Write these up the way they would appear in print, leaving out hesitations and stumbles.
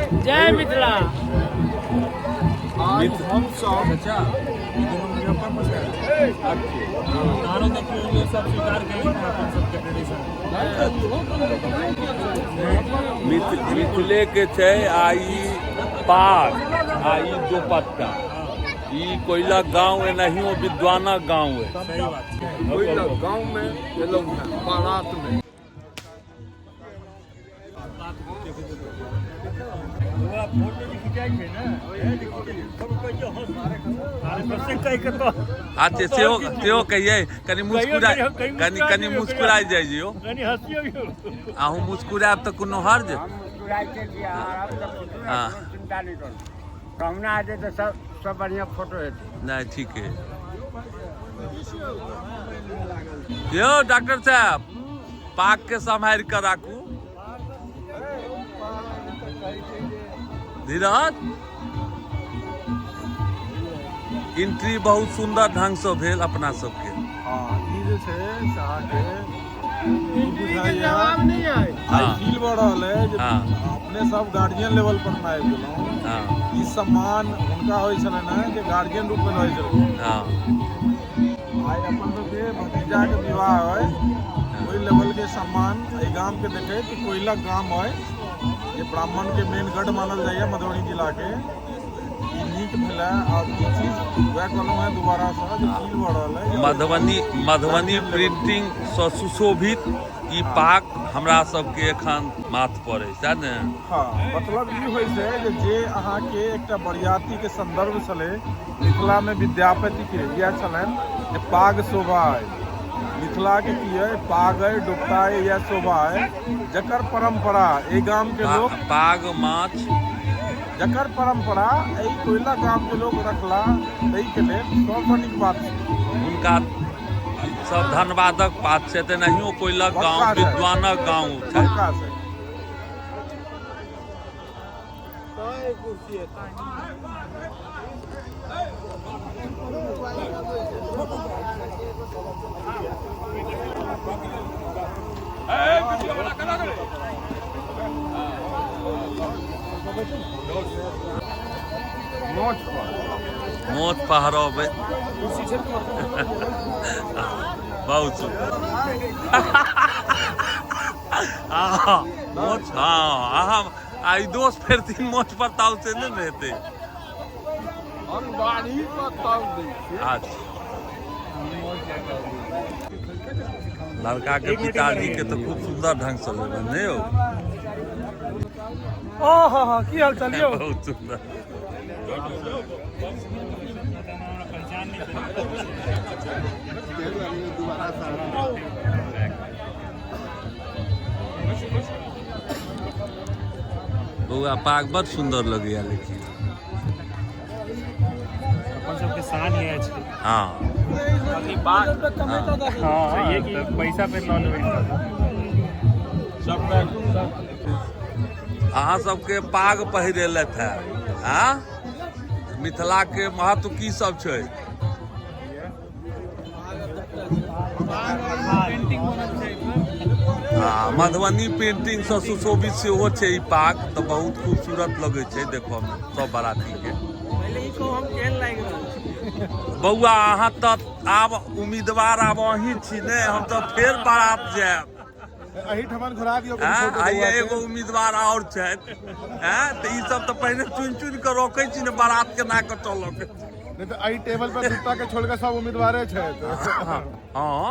जय मिथिला। आज हम सब मुजफ्फरपुर से गानों देखिए ये सब स्वीकार करेंगे अपन सबके ट्रेडिशन मिथिले के छै आई पाग आई दुपट्टा ई कोयला गांव है नहीं विद्वाना गांव है। सही बात है। कोयला गांव में ये लोग हैं बारात में। अच्छा सेहो कहिए कनी मुस्कुरा जाइयो अहूँ मुस्कुराब तो कोनो हर्ज चिंता नहीं करो कहना आ जाए तो सब बढ़िया फोटो है नहीं ठीक है। यो डॉक्टर साहब पाक के संभाल कर राखू धीरज। एंट्री बहुत सुंदर ढंग से भेल अपना सबके। जवाब नहीं आए फील बढ़ रहा है जे अपने सब गार्जियन लेवल पर ना आबि गेलहुँ। ई सम्मान हुनका होइ छलनि हैं जे गार्जियन रूप में रहै छलखिन। आइ अपन सबके भतीजा के विवाह है ओहि लेवल के सम्मान एहि गाम के देखे कि कोयला गाम है जे ब्राह्मण के मेन गढ़ मानल जाइए मधुबनी जिला के। नीक भेला और ई चीज वह कहलहुँ हैं दोबारा से जे फील बढ़ रहा है। मधुबनी प्रिंटिंग से सुशोभित ई पाक हमरा सबके एखन माथ पर है ने। हाँ मतलब ई होइ छै जे अहाँ के एकटा बरियाती के संदर्भ छलै मिथिला में विद्यापति के इएह छलनि जे पाग शोभा है। मिथिला के की है पाग है डुबता है यह शोभा है जकर परंपरा ए गाम के लोग पाग माछ जकर परंपरा एहि कोयला गाम के लोग रखला तै के लेल सबसँ नीक बात छै। उनका सब धन्यवादक बात छै ते नहियो कोयला गांव विद्वानक गांव छै। मोच पहरबे बहुत मोच। हाँ आई दोस्त फिर तीन मोच पर ताव से नहीं रहते। लड़का के पिताजी के तो खूब सुंदर ढंग से नहीं हो। की हाल चाल यौ? बहुत सुंदर। बउआ पाग बड़ सुंदर लगैया लेकिन अपन सबके शान ये छै। हाँ ये कि पैसा पे लॉन अहाँ सबके पाग पहिरेलथ है। हाँ मिथिला के महत्व की सब छै? मधुबनी पेंटिंग से सुशोभित सेहो छै ई पाग तो बहुत खूबसूरत लगे छै देखो में सब बाराती के। बउआ अहाँ तो आब उम्मीदवार आब अहीं छी ने हम तो फेर बारात जायब। एगो उम्मीदवार और छथि तो ई सब तो पहले चुन के रोके छी ने बारात के ना के चलो के नहीं तो आई टेबल पर कुत्ता के छोड़ के सब उम्मीदवार है। हाँ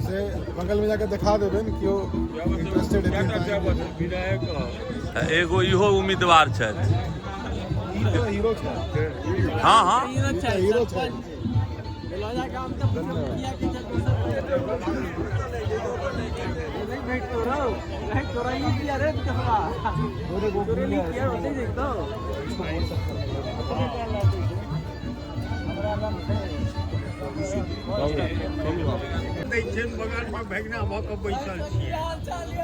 से बगल में जाके दिखा देबे न क्यों इंटरेस्टेड है। एगो इहो उम्मीदवार छथि। हीरो छै। हाँ हाँ हीरो छै।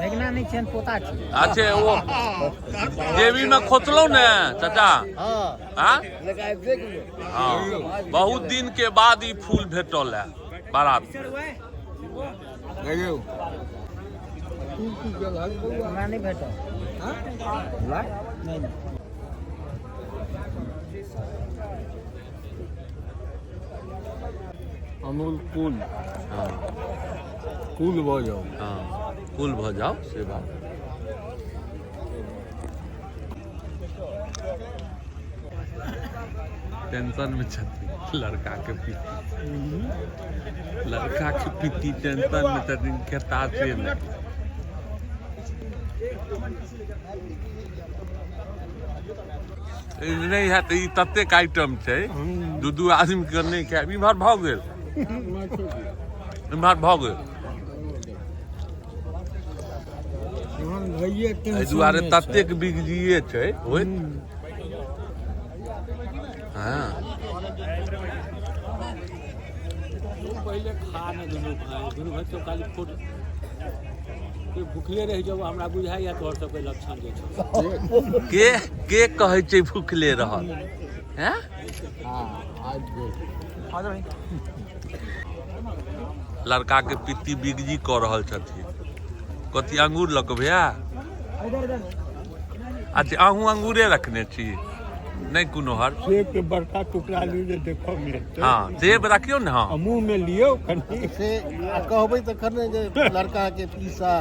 भगना नहीं छेन पोता छै। अच्छा वो जेबी में खोचलो ने चाचा। हाँ बहुत दिन के बाद ई फूल भेटल है बारात। हमरा नहीं भेटल नहीं अमूल कूल हाँ कूल भऽ जाओ हाँ कुल भ जाओ से बात टेंशन में छथि लड़का के पीती टेंशन में छथि खेता से नहीं है तो ततेक आइटम छै दू आदमी के नहीं खाए इम्हर भऽ गेल इम्हर भऽ गेल एहि दुआरे ततेक बिगजिए छै होइत हाँ पहले खा न दुनू भाई सब खाली फोट भूखले रह जाओ हमरा बुझाइया तोहर सबके लक्षण जे छै के कहै छै भूखले रहल हैं लड़का के पित्ती बिगजी कऽ रहल छथिन कथी अंगूर लऽ कऽ भैया अच्छा अहूँ अंगूरे रखने छी नहीं कोनो हर सेब के बड़का टुकड़ा लीजिए देखो मिलते हाँ सेब रखियो ने हाँ मुंह में लियो कनी से कहबै तऽ खरने जे लड़का के पीसा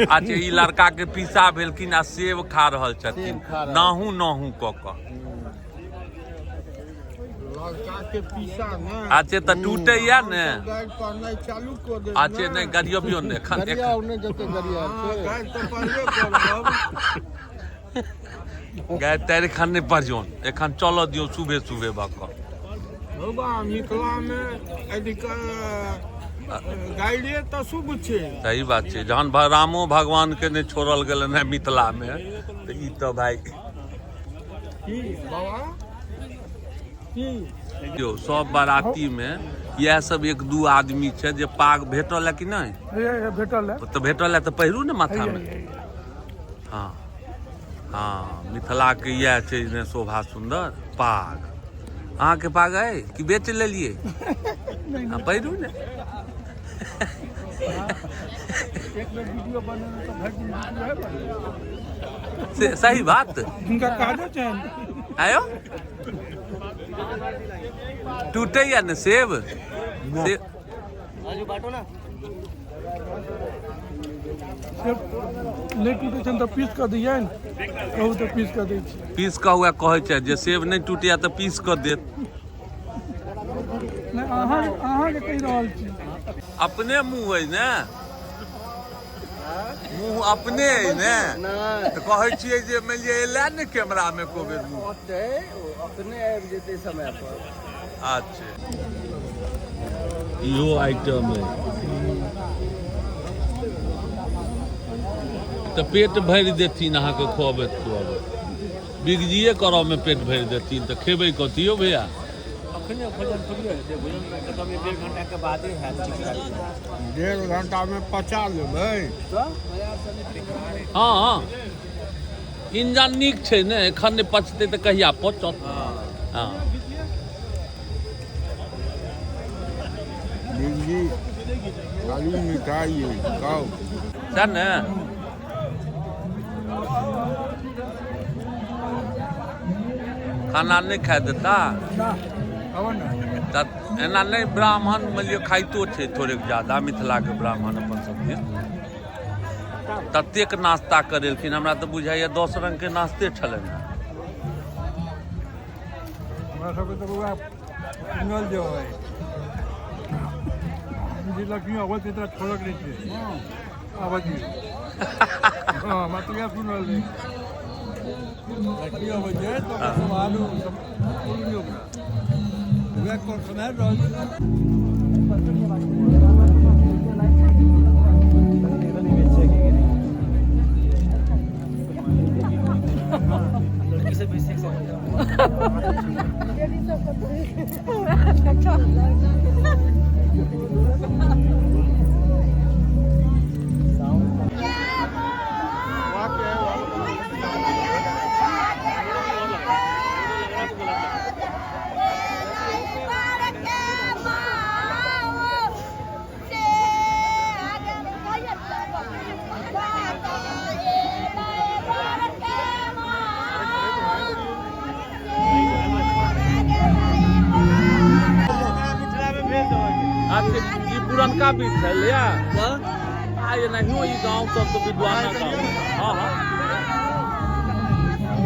अच्छा ई लड़का के पीसा भेलखिन आ सेब खा रहल छथिन नाहू नाहू कऽ कऽ लड़का के पीसा ना अच्छा तऽ टूटैया ने गाय पढ़नाइ चालू कर दे अच्छा नहीं गरियबियो ने एखन गरिया उन्ने जते गरिया छै गाय तो पढ़बे करब गाय तैर एखन नहीं पढ़ियोन एखन चलऽ दियौ सुबह सुबह बाकऽ होगा मिथिला में अधिकार गायरे तऽ शुभ छै सही बात छै जहन रामो भगवान के नहीं छोड़ल गेलन है मिथिला में तो ई तो भाई की बाबा देखियो सब बाराती में यह सब एक दू आदमी छै जे पाग भेटल है कि नहीं भेटल है तो भेटल है तो पहिरू ने माथा में हाँ हाँ मिथिला के यह छै ने शोभा सुंदर पाग अहाँ के पाग है कि बेच लेलिए हाँ पहिरू ने सही बात उनका कागज है आयो टूटे या न सेब बाटो ना नहीं टूटे छन तऽ पीस कऽ दियै कहू तऽ पीस कऽ दै छी पीस कऽ हुआ कहै छै जे सेब नहीं टूटे तो पीस कऽ देत नहीं अहाँ के कहि रहल छी अपने मुँह है ने मुँह अपने है ने तो कहै छियै जे मानि लिअ एलै ने कैमरा में को बेर मुँह अपने आबि जेतै समय पर अच्छा इहो आइटम है तो पेट भरि देथिन अहाँके खुआबैत खुआबैत बिगजिए करऽ में पेट भरि देथिन तो खेबै कथी यौ भैया अखने भोजन थोड़िए हेतै भोजन कम 1.5 घंटा के बादे हैत 1.5 घंटा में पचा लेबै हाँ हाँ इंजन नीक छै ने एखन नहि पचतै तऽ कहिया पचत हाँ बिजली खाली मिठाई है खाओ सर ने खाना नहीं खाए देता एना नहीं ब्राह्मण मानिलियो खाइतो छै थोड़ेक ज्यादा मिथिला के ब्राह्मण अपन सबके ततेक नाश्ता करेलखिन हमरा तऽ बुझाइया 10 रंग के नाश्ते छलनि हमरा सबके तऽ बउआ सिंगल जो है जी लक्ष्मी अवत इतना छोड़क नहीं छै आवाज हां मतलब सुनल रे लक्ष्मी अवत है तो सवालू सब बोलियो वे कौन सुना रहल लड़की से भी सीख सकते Bye. का बीज है लिया ये नहीं ई गाँव सब तो विद्वान गाँव हाँ हाँ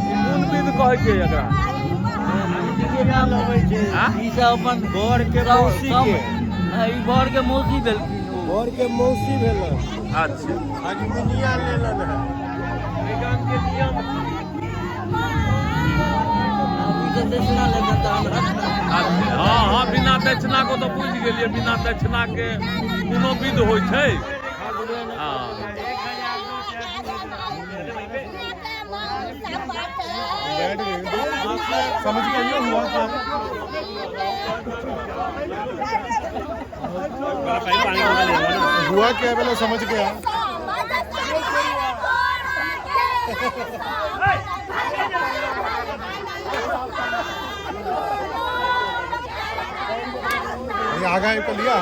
कौन बीज कहै छै एकरा ई सब अपन घर के मौसी के ई घर के मौसी भेलखिन घर के मौसी भेल अच्छा अजमिनिया लेलन है ई गाम के नियम अभी तो दक्षिणा लेकर तो हम हाँ हाँ बिना दक्षिणा को तो बुझ गेलिए बिना दक्षिणा के कोनो विध होइ छै हाँ समझ गए हुआ हुआ क्या पहले समझ गया आगा को लिया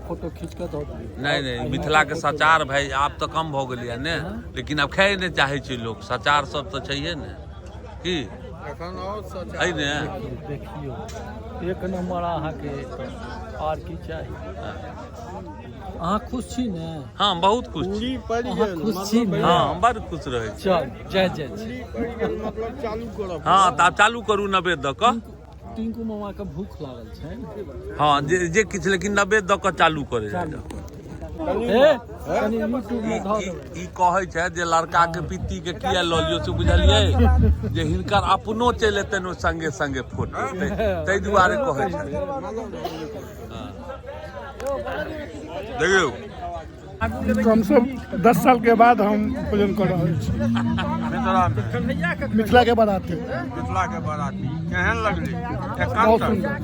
फोटो खींच कर नहीं मिथिला के सचार भाई आप तो कम हो गलिए ने लेकिन अब खाए नहीं चाहे छी लोग सचार सब तो चाहिए ने की है ने देखियो एक नंबर अहाँ के और की चाहिए अहाँ खुश छी ने हाँ बहुत खुश छी खुश छी ने हाँ बड़ खुश रहे चल जय जय मतलब चालू करो हाँ त चालू करू नबे द क टिंकू मामा के भूख लागल छै हाँ जे किछ लेकिन नबे द क चालू करे कनी यूट्यूब में ध देबै ई कहै छै जे लड़का के पित्ती के किया ल लियो से बुझलिए जे हिनकर अपनो चलि एतन संगे संगे फोटो तै दुआरे कहै छै देखियो कम से 10 साल के बाद हम भोजन कर रहे मिथिला के बाराती केहन लगली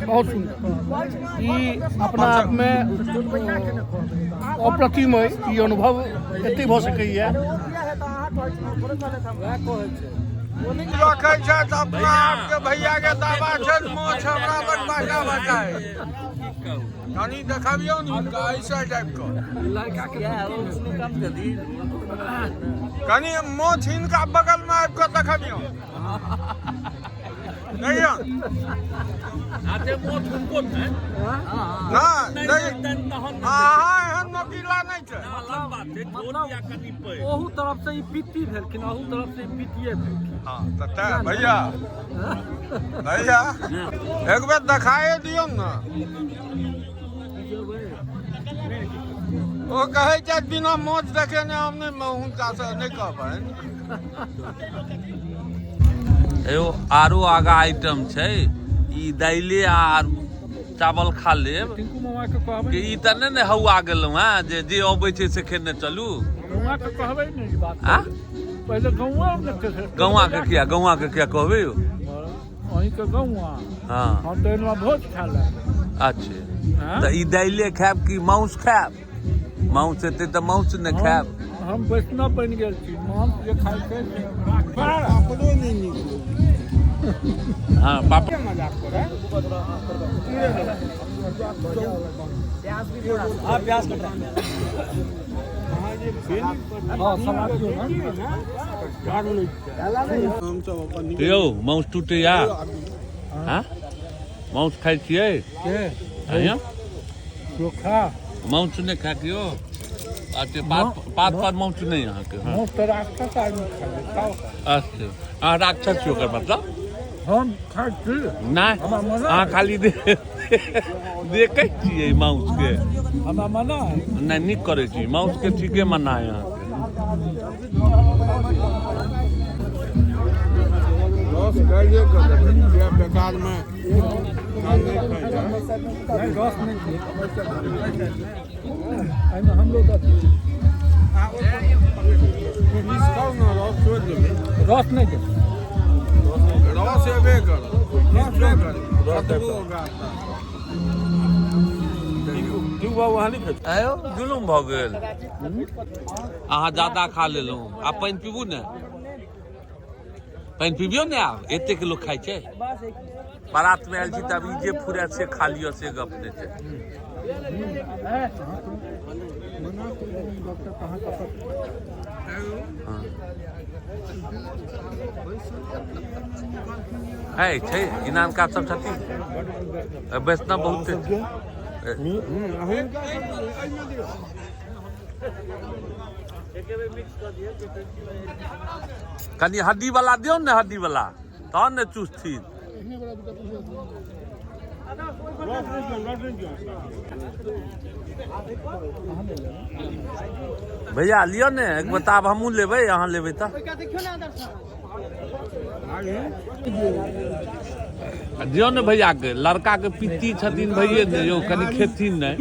बहुत सुंदर ई अपना आप में अप्रतिम ई अनुभव एते भ सकैया रखै छै अपना आप के भैया के दावा छै मोछ हमरा बड़ बाजा बजाए कनी देखाबियौ न ऐसा टाइप को लड़का के काम कर दी कनी मोछ हिनका बगल में आबि के देखाबियौ नहीं आते मोछ उनको ने ना नहीं अहाँ एहन नकीला नहीं छै ओहू तरफ से ई पित्ती भेलखिन ओहू तरफ से ई पित्तिए भेलखिन हां त भैया भैया एक बार दिखाए दियौ न ओ कहे छै बिना मोछ देखे ने हम नहीं हुनका से नहीं कह पाए एगो आरो आगा आइटम छै ई दाइले आर चावल खा लेब टिंकू मामा के कहबै कि ई त नहि ने हौआ गेलहुँ हैं जे अबै छै से खेने चलू मामा के कहबै ने ई बात हाँ पहले गौवा में गौआ के किया कहबै यौ अहीं के गौवा हाँ हम तो इनमें भोज खा ले अच्छा त ई दाइले खायब कि माउस खायब माउस एतै त माउस ने खायब हम वैष्णव बन गेल छी मांस जे खाइ छै अपनो नहीं नीक हाँ पापा मजाक करे आप प्याज कट हां समाप्त हो ना यौ माउस टूटे या हाँ माउस खाइ छियै आया चोखा माउस नहीं खा के हो अच्छा पात पर माउस नहीं यहाँ के हाँ तो राक्षस आदमी खा अच्छा राक्षस छियै ओकर मतलब हम खाइ छी नहीं अहाँ खाली देखै छियै माउस के हमरा मना नहीं नीक करै छी माउस के ठीके मना है यहाँ के बेकार में हम लोग खाओ ना रस छोड़ दे रस नहीं दे रस एबे कर रस दे कर रस होगा क्यों बाबू हानि खा आयो जुलुम भऽ गेल अहाँ ज्यादा खा लेलहुँ आब पानि पीबू ने पानि पीबियो ने आब एतेक लोक खाइ छै बारात में आयल छी तब ई जे फुरै से खा लिअ से गप नहि छै है छै इनानका सब छथिन वैष्णव बहुत कनी हड्डी वाला दियो ने हड्डी वाला तहन ने चुस्थिन भैया लियो ने एक बताब हमहूँ लेबै अहाँ लेबै तऽ दियो ने भैया के लड़का के पित्ती छथिन भैये ने यौ कनी खेथिन नहीं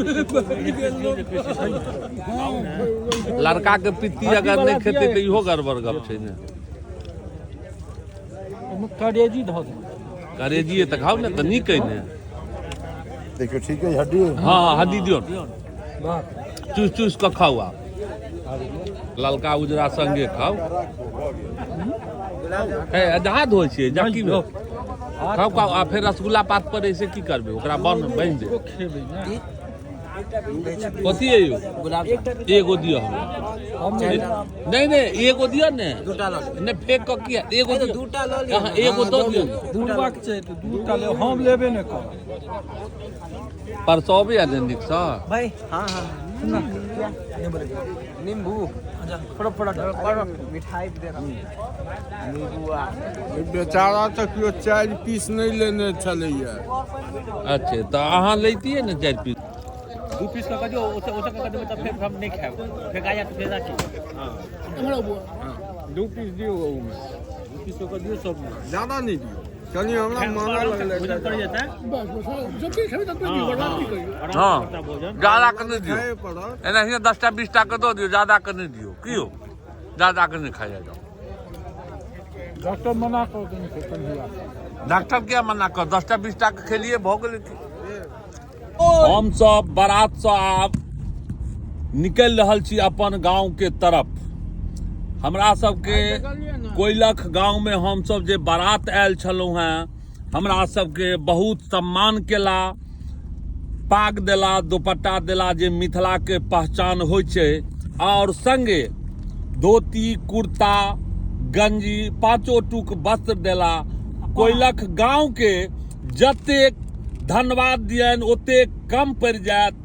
लड़का के पित्ती अगर नहीं खेते तो इहो गड़बड़ गप छै ने करेजी धो दे करेजिए तऽ खाओ ने तऽ नीक है ने देखियो ठीक है हड्डी हाँ हाँ हड्डी दियो चूस चूस के खाओ आप ललका उजरा संगे खाओ जहाज होइ छै जबकि खाओ खाओ आ फिर रसगुल्ला पात पर ऐसे की करबे ओकरा बन बनि दे कथी है यौ एगो दियो हम नहीं नहीं एगो दियो ने नहीं फेंक के किया एगो दूटा ल लियो एगो दो दियो बुढ़वा के छै तऽ दूटा ले हम लेबे ने कर परसोबे आ नीक सँ भाई हां हां सुना नहीं बोले नींबू फड़ा मिठाई दे रहा नींबूआ बेचारा तो क्यों 4 पीस नहीं लेने चले अच्छा तऽ अहाँ लैतिए ने 4 पीस 2 पीस का दियो ओसे का देबे त फेर हम नहीं खाएब फेकाया तो फेरा की हां हमरा बुआ 2 पीस दियो 2 पीस का दियो सब ज्यादा नहीं दियो चलिए हमरा महंगा लगले भोजन कर जाता है बस जब भी खाबे तब भी बर्बाद नहीं करियो हाँ ज्यादा कर नहीं दियो खाए पड़ा एनाहिए 10टा 20टा के दो दियो ज्यादा कर नहीं दियो कियो ज्यादा कर नहीं खाया जाओ डॉक्टर मना कर देने से कन्हिया डॉक्टर क्या मना कर 10टा 20टा के खेलिए भऽ गेलै हम सब बारात से आब निकल रहल छी अपन गांव के तरफ हमरा सबके कोइलख गांव में हम सब जे बारात आयल छलहुँ हैं हमरा सबके बहुत सम्मान केला पाग देला दुपट्टा देला जे मिथिला के पहचान होइ छै और संगे धोती कुर्ता गंजी 5 टुक वस्त्र देला कोइलख गांव के जतेक धन्यवाद दियन ओते कम पड़ जायत